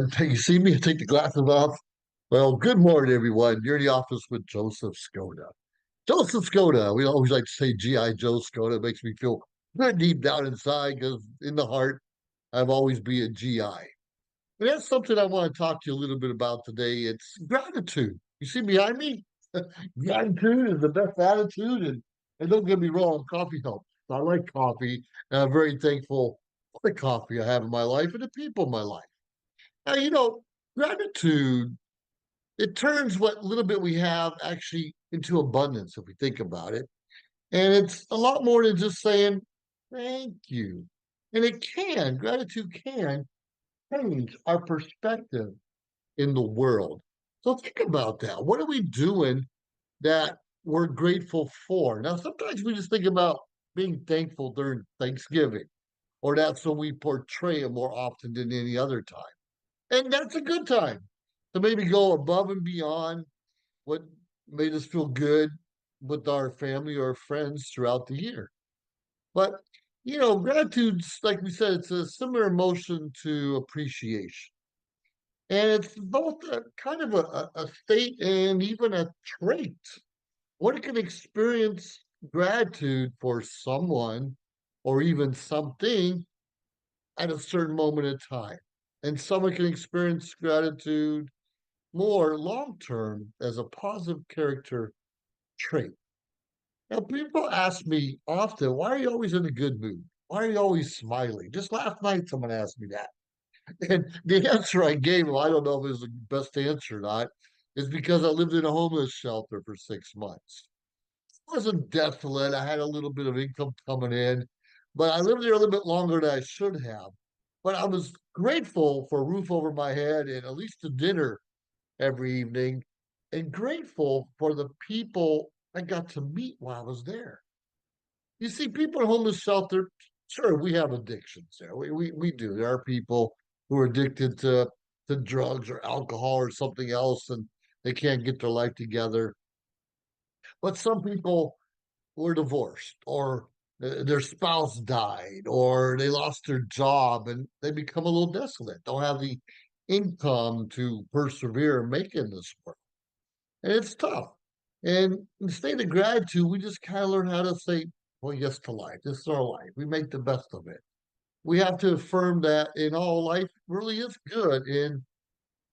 everyone. You see me? Take the glasses off. Well, good morning, everyone. You're in the office with Joseph Skoda. Joseph Skoda. We always like to say G.I. Joe Skoda. It makes me feel good deep down inside because in the heart, I've always been a GI. And that's something I want to talk to you a little bit about today. It's gratitude. You see behind me? Gratitude is the best attitude. And don't get me wrong, coffee helps. I like coffee. And I'm very thankful for the coffee I have in my life and the people in my life. Now, gratitude, it turns what little bit we have actually into abundance if we think about it. And it's a lot more than just saying thank you. And gratitude can change our perspective in the world. So think about that. What are we doing that we're grateful for? Now, sometimes we just think about being thankful during Thanksgiving, or that's when we portray it more often than any other time. And that's a good time to maybe go above and beyond what made us feel good with our family or friends throughout the year. But, gratitude's, like we said, it's a similar emotion to appreciation. And it's both a kind of a state and even a trait. One can experience gratitude for someone or even something at a certain moment in time. And someone can experience gratitude more long term as a positive character trait. Now, people ask me often, why are you always in a good mood? Why are you always smiling? Just last night, someone asked me that. And the answer I gave them, I don't know if it was the best answer or not, is because I lived in a homeless shelter for 6 months. I wasn't desolate. I had a little bit of income coming in, but I lived there a little bit longer than I should have. But I was grateful for a roof over my head and at least a dinner every evening, and grateful for the people I got to meet while I was there. You see, people in homeless shelter, sure, we have addictions there. We do. There are people who are addicted to drugs or alcohol or something else, and they can't get their life together. But some people were divorced, or their spouse died, or they lost their job, and they become a little desolate, don't have the income to persevere and make it in this world. And it's tough. And in the state of gratitude, we just kind of learn how to say, well, yes to life. This is our life. We make the best of it. We have to affirm that in all life really is good in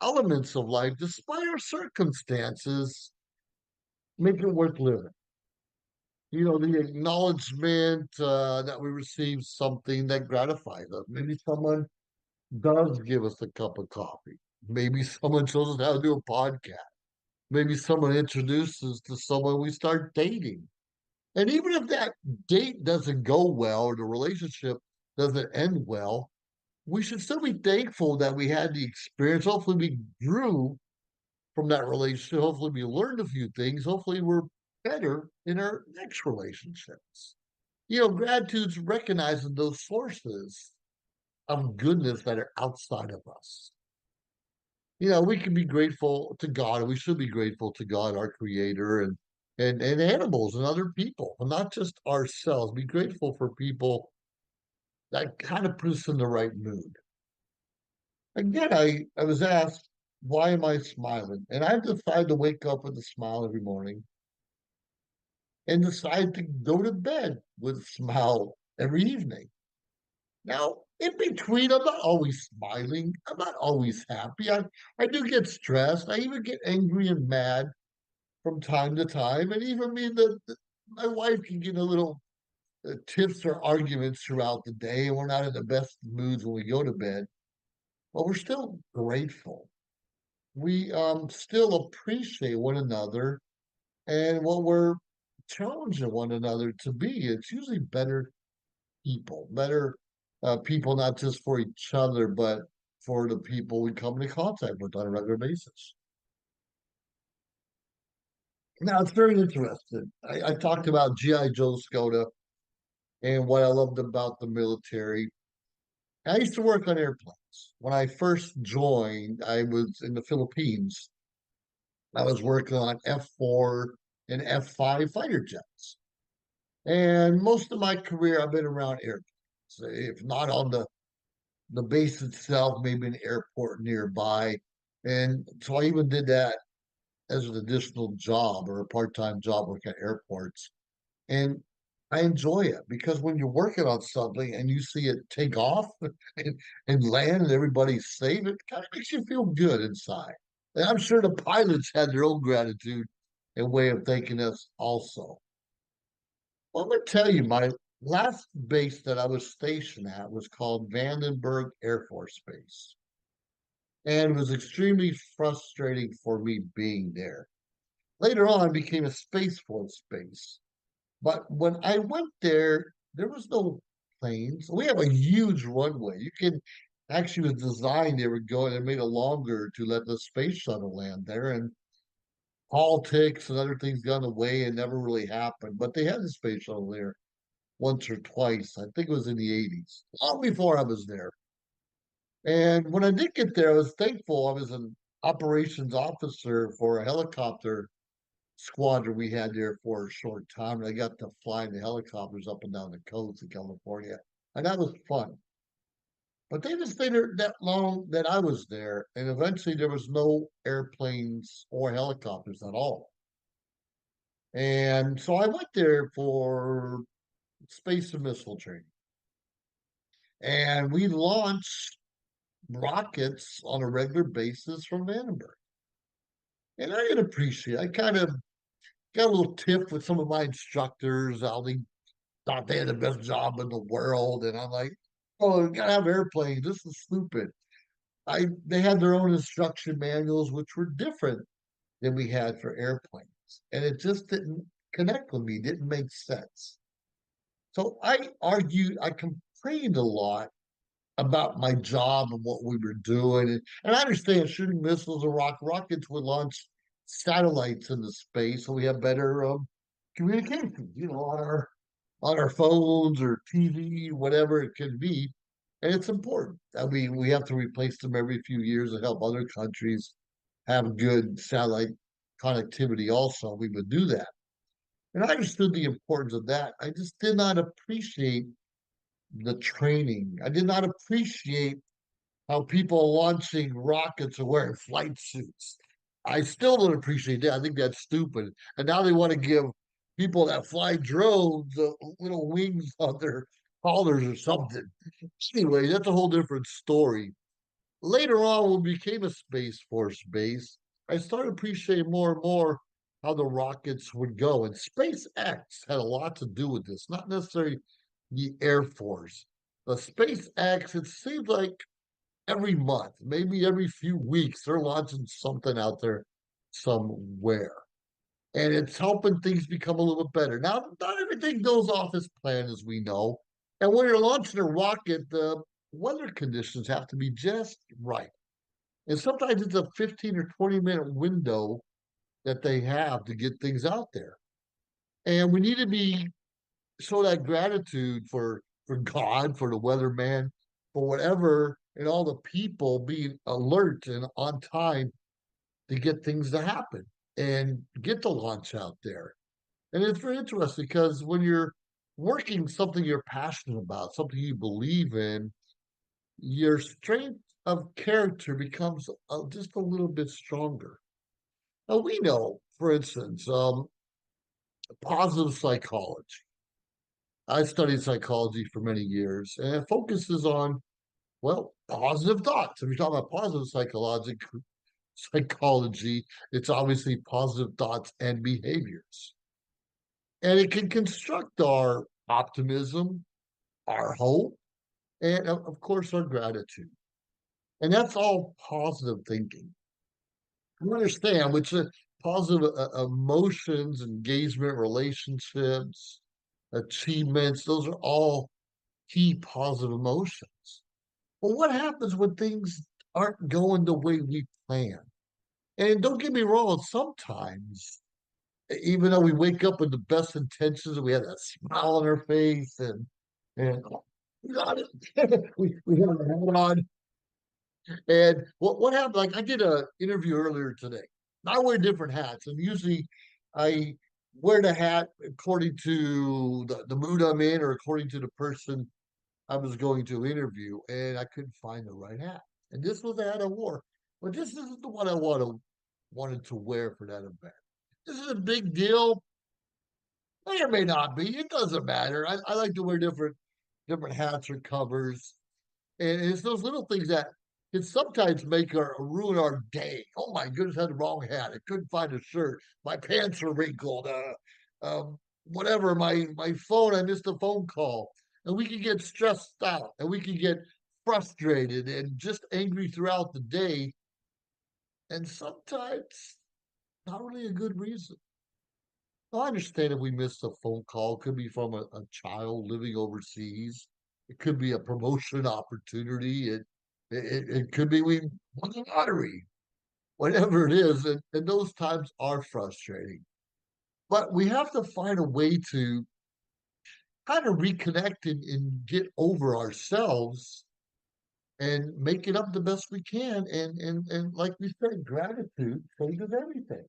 elements of life, despite our circumstances, make it worth living. The acknowledgement that we receive something that gratifies us. Maybe someone does give us a cup of coffee. Maybe someone shows us how to do a podcast. Maybe someone introduces to someone we start dating. And even if that date doesn't go well or the relationship doesn't end well, we should still be thankful that we had the experience. Hopefully, we grew from that relationship. Hopefully, we learned a few things. Hopefully, we're better in our next relationships. Gratitude's recognizing those sources of goodness that are outside of us. We can be grateful to God, and we should be grateful to God, our creator, and animals and other people, and not just ourselves. Be grateful for people that kind of put us in the right mood. Again, I was asked, why am I smiling? And I've decided to wake up with a smile every morning and decide to go to bed with a smile every evening. Now, in between, I'm not always smiling. I'm not always happy. I do get stressed. I even get angry and mad from time to time. And even me, my wife can get a little tiffs or arguments throughout the day, and we're not in the best moods when we go to bed. But we're still grateful. We still appreciate one another and what we're challenging one another to be. It's usually better people, not just for each other, but for the people we come into contact with on a regular basis. Now, it's very interesting. I talked about G.I. Joe Skoda and what I loved about the military. I used to work on airplanes. When I first joined, I was in the Philippines. I was working on F-4 and F-5 fighter jets. And most of my career, I've been around airplanes. If not on the the base itself, maybe an airport nearby. And so I even did that as an additional job or a part-time job working at airports. And I enjoy it because when you're working on something and you see it take off and land and everybody's safe, it kind of makes you feel good inside. And I'm sure the pilots had their own gratitude and way of thanking us also. Well, let me tell you, my last base that I was stationed at was called Vandenberg Air Force Base. And it was extremely frustrating for me being there. Later on, it became a Space Force base. But when I went there, there was no planes. We have a huge runway. You can actually was designed they were going and made it longer to let the space shuttle land there. And politics and other things got in the way and never really happened. But they had the space shuttle there once or twice. I think it was in the 80s, long before I was there. And when I did get there, I was thankful. I was an operations officer for a helicopter squadron we had there for a short time. And I got to fly the helicopters up and down the coast of California. And that was fun. But they didn't stay there that long that I was there. And eventually there was no airplanes or helicopters at all. And so I went there for space and missile training. And we launched rockets on a regular basis from Vandenberg. And I can appreciate, I kind of got a little tiff with some of my instructors, how they thought they had the best job in the world. And I'm like, oh, we gotta have airplanes. This is stupid. They had their own instruction manuals, which were different than we had for airplanes. And it just didn't connect with me, didn't make sense. So I argued, I complained a lot about my job and what we were doing. And I understand shooting missiles or rockets would launch satellites into space, so we have better communication, on our phones or TV, whatever it can be. And it's important. I mean, we have to replace them every few years to help other countries have good satellite connectivity also. We would do that. And I understood the importance of that. I just did not appreciate the training. I did not appreciate how people launching rockets are wearing flight suits. I still don't appreciate that. I think that's stupid. And now they want to give people that fly drones little wings on their collars or something. Anyway, that's a whole different story. Later on, when we became a Space Force base, I started appreciating more and more how the rockets would go. And SpaceX had a lot to do with this, not necessarily the Air Force. The SpaceX, it seems like every month, maybe every few weeks, they're launching something out there somewhere. And it's helping things become a little bit better. Now, not everything goes off as planned, as we know. And when you're launching a rocket, the weather conditions have to be just right. And sometimes it's a 15 or 20-minute window that they have to get things out there. And we need to be show that gratitude for God, for the weatherman, for whatever, and all the people being alert and on time to get things to happen and get the launch out there. And it's very interesting because when you're working something you're passionate about, something you believe in, your strength of character becomes just a little bit stronger. Now, we know, for instance, positive psychology. I studied psychology for many years, and it focuses on, well, positive thoughts. If you're talking about positive psychology, it's obviously positive thoughts and behaviors. And it can construct our optimism, our hope, and of course, our gratitude. And that's all positive thinking. You understand, which positive emotions, engagement, relationships, achievements, those are all key positive emotions. Well, what happens when things aren't going the way we plan? And don't get me wrong, sometimes, even though we wake up with the best intentions and we have that smile on our face and we got it. we have our hat on. And what happened? Like I did a interview earlier today. I wear different hats, and usually I wear the hat according to the mood I'm in or according to the person I was going to interview and I couldn't find the right hat. And this was the hat I wore. But this isn't the one I wanted to wear for that event. This is a big deal. May or may not be. It doesn't matter. I like to wear different hats or covers. And it's those little things that can sometimes make or ruin our day. Oh my goodness, I had the wrong hat. I couldn't find a shirt. My pants were wrinkled. Whatever. My phone. I missed a phone call, and we can get stressed out, and we can get frustrated and just angry throughout the day. And sometimes not really a good reason. I understand if we missed a phone call, it could be from a child living overseas. It could be a promotion opportunity. It could be we won the lottery, whatever it is. And those times are frustrating. But we have to find a way to kind of reconnect and get over ourselves and make it up the best we can. And like we said, gratitude changes everything.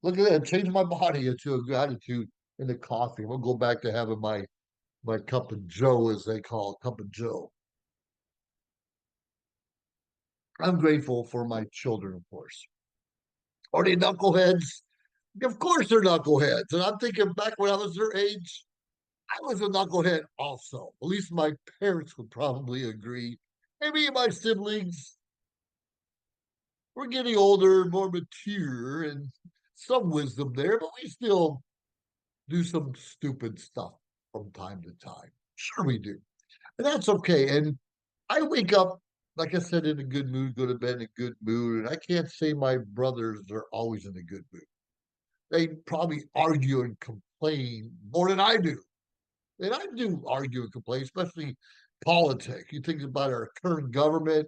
Look at that, change my body into a gratitude in the coffee. We'll go back to having my cup of Joe, as they call it, cup of Joe. I'm grateful for my children, of course. Are they knuckleheads? Of course they're knuckleheads. And I'm thinking back when I was their age, I was a knucklehead also. At least my parents would probably agree. Maybe my siblings were getting older, more mature, and some wisdom there, but we still do some stupid stuff from time to time. Sure, we do. And that's okay. And I wake up, like I said, in a good mood, go to bed in a good mood. And I can't say my brothers are always in a good mood. They probably argue and complain more than I do. And I do argue and complain, especially politics. You think about our current government,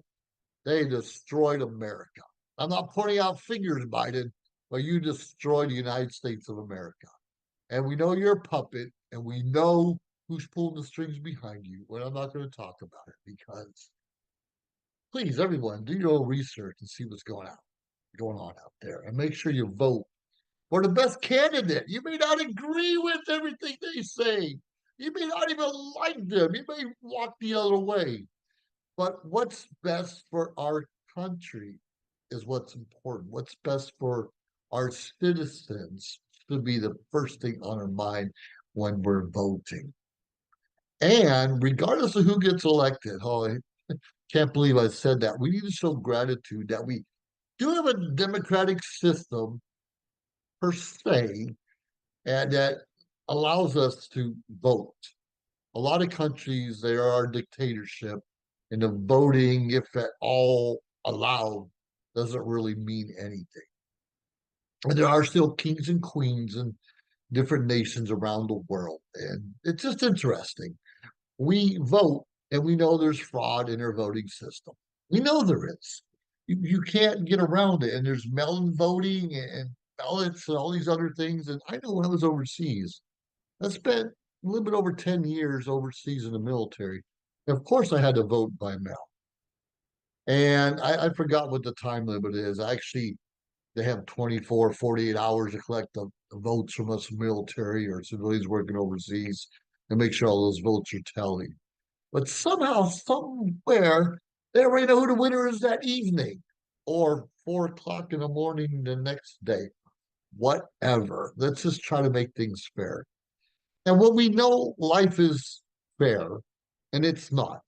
they destroyed America. I'm not pointing out fingers, Biden, but you destroyed the United States of America. And we know you're a puppet, and we know who's pulling the strings behind you. But I'm not going to talk about it because please, everyone, do your own research and see what's going on out there, and make sure you vote for the best candidate. You may not agree with everything they say. You may not even like them. You may walk the other way. But what's best for our country is what's important. What's best for our citizens should be the first thing on our mind when we're voting. And regardless of who gets elected, oh, I can't believe I said that. We need to show gratitude that we do have a democratic system per se, and that allows us to vote. A lot of countries, they are a dictatorship, and the voting, if at all allowed, doesn't really mean anything. And there are still kings and queens in different nations around the world. And it's just interesting. We vote and we know there's fraud in our voting system. We know there is. You can't get around it. And there's mail-in voting and ballots and all these other things. And I know when I was overseas, I spent a little bit over 10 years overseas in the military. And of course, I had to vote by mail. And I forgot what the time limit is. Actually, they have 24, 48 hours to collect the votes from us military or civilians working overseas and make sure all those votes are tallied. But somehow, somewhere, they already know who the winner is that evening or 4 o'clock in the morning the next day. Whatever. Let's just try to make things fair. And when we know life is fair, and it's not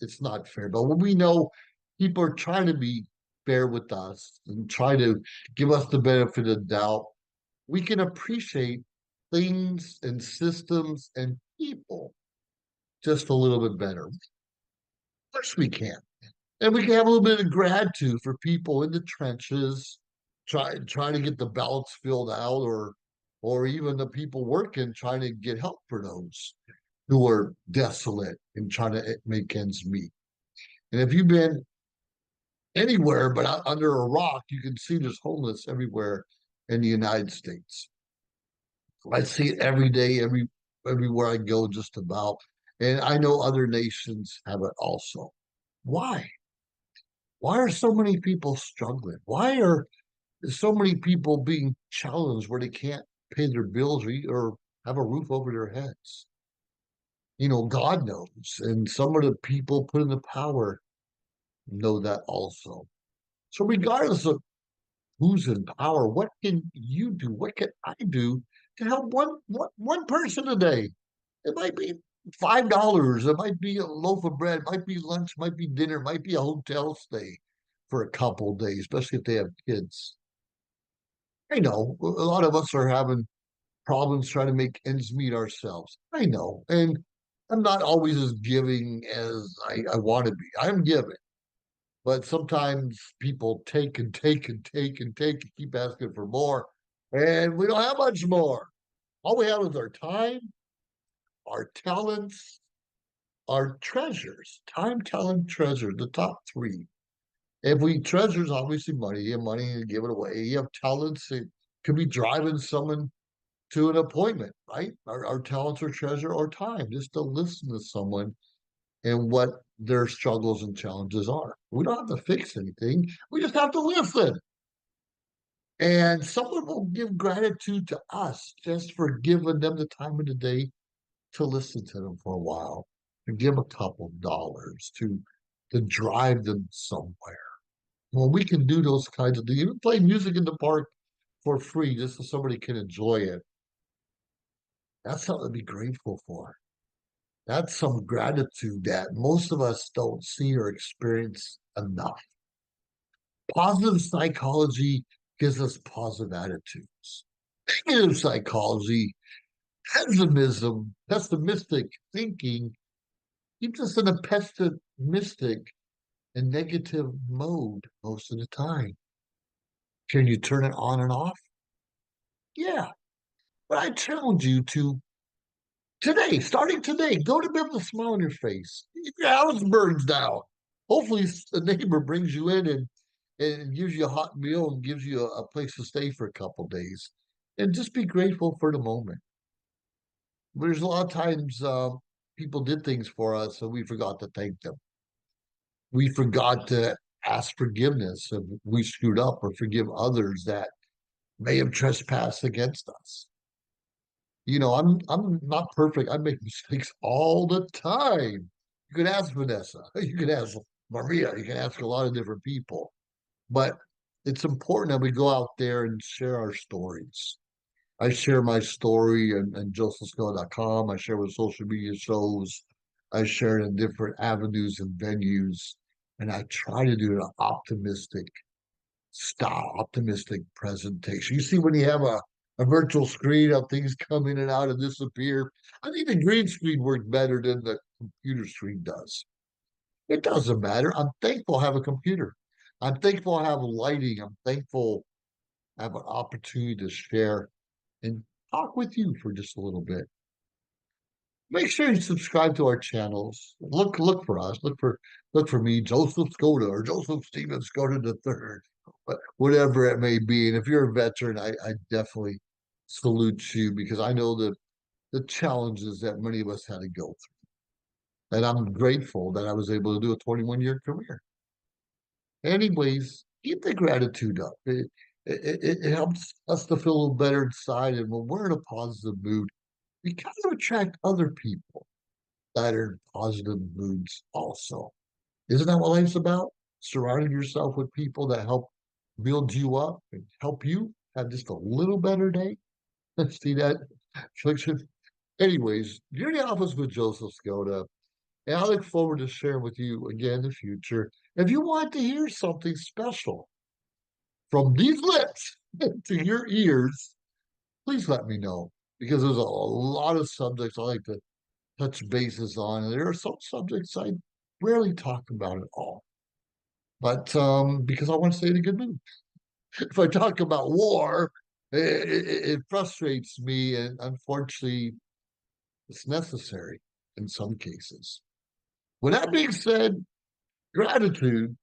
fair, but when we know people are trying to be fair with us and try to give us the benefit of the doubt, we can appreciate things and systems and people just a little bit better. Of course we can. And we can have a little bit of gratitude for people in the trenches, trying to get the ballots filled out, or even the people working trying to get help for those who are desolate and trying to make ends meet. And if you've been anywhere but under a rock, you can see there's homeless everywhere in the United States. I see it every day, everywhere I go, just about. And I know other nations have it also. Why? Why are so many people struggling? Why are so many people being challenged where they can't pay their bills or have a roof over their heads? God knows, and some of the people put in the power know that also. So regardless of who's in power, what can you do? What can I do to help one person a day? It might be $5. It might be a loaf of bread. It might be lunch. Might be dinner. It might be a hotel stay for a couple of days, especially if they have kids. I know a lot of us are having problems trying to make ends meet ourselves. I know, and I'm not always as giving as I want to be. I'm giving. But sometimes people take and take and take and take and keep asking for more. And we don't have much more. All we have is our time, our talents, our treasures. Time, talent, treasure, the top three. If we treasures, obviously money. You have money, you give it away. You have talents, it could be driving someone to an appointment, right? Our talents or treasure or time, just to listen to someone and what their struggles and challenges are. We don't have to fix anything. We just have to listen. And someone will give gratitude to us just for giving them the time of the day to listen to them for a while, to give a couple of dollars, to drive them somewhere. Well, we can do those kinds of things. Even play music in the park for free just so somebody can enjoy it. That's something to be grateful for. That's some gratitude that most of us don't see or experience enough. Positive psychology gives us positive attitudes. Negative psychology, pessimistic thinking keeps us in a pessimistic and negative mode most of the time. Can you turn it on and off? Yeah. But I challenge you to today, starting today, go to bed with a smile on your face. If your house burns down, hopefully the neighbor brings you in and gives you a hot meal and gives you a place to stay for a couple of days. And just be grateful for the moment. There's a lot of times people did things for us and we forgot to thank them. We forgot to ask forgiveness if we screwed up or forgive others that may have trespassed against us. I'm not perfect. I make mistakes all the time. You can ask Vanessa, you can ask Maria, you can ask a lot of different people. But it's important that we go out there and share our stories. I share my story and josephskoda.com. I share with social media shows. I share it in different avenues and venues. And I try to do an optimistic style, optimistic presentation. You see, when you have a virtual screen, how things come in and out and disappear. I think the green screen works better than the computer screen does. It doesn't matter. I'm thankful I have a computer. I'm thankful I have lighting. I'm thankful I have an opportunity to share and talk with you for just a little bit. Make sure you subscribe to our channels. Look for us. Look for me, Joseph Skoda or Joseph Steven Skoda the third, whatever it may be. And if you're a veteran, I definitely salute you because I know the challenges that many of us had to go through. And I'm grateful that I was able to do a 21-year career. Anyways, keep the gratitude up. It helps us to feel a little better inside. And when we're in a positive mood, we kind of attract other people that are in positive moods also. Isn't that what life's about? Surrounding yourself with people that help build you up and help you have just a little better day. See that? Anyways, you're in the office with Joseph Skoda, and I look forward to sharing with you again in the future. If you want to hear something special from these lips to your ears, please let me know because there's a lot of subjects I like to touch bases on. And there are some subjects I rarely talk about at all. But because I want to stay in a good mood. If I talk about war, it frustrates me, and unfortunately, it's necessary in some cases. With that being said, gratitude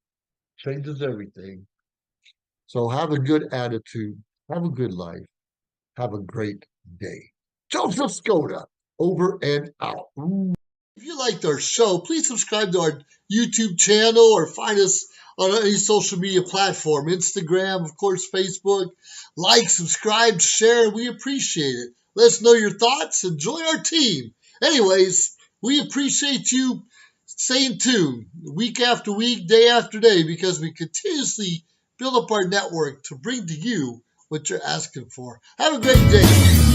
changes everything. So have a good attitude, have a good life, have a great day. Joseph Skoda, over and out. If you liked our show, please subscribe to our YouTube channel or find us on any social media platform, Instagram, of course, Facebook. Like, subscribe, share. We appreciate it. Let us know your thoughts and join our team. Anyways, We appreciate you staying tuned week after week, day after day, because we continuously build up our network to bring to you what you're asking for. Have a great day.